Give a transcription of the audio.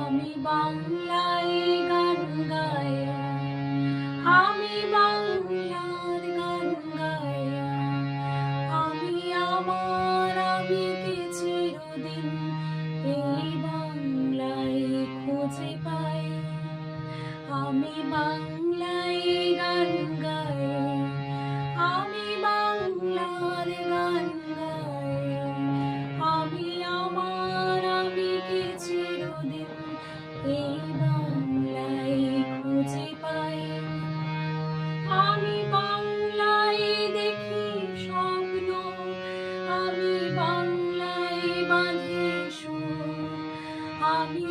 আমি বাংলায় গান গাই, আমি বাংলার গান গাই, আমি আমার আমিকে চিরদিন এই বাংলায় খুঁজে পাই। আমি বাংলায় গান গাই, আমি বাংলার গান গাই, আমি আমার আমিকে চিরদিন এই বাংলায় খুঁজে পাই। আমি বাংলায় দেখি স্বপ্ন, আমি বাংলায় বাঁধি সুর, আমি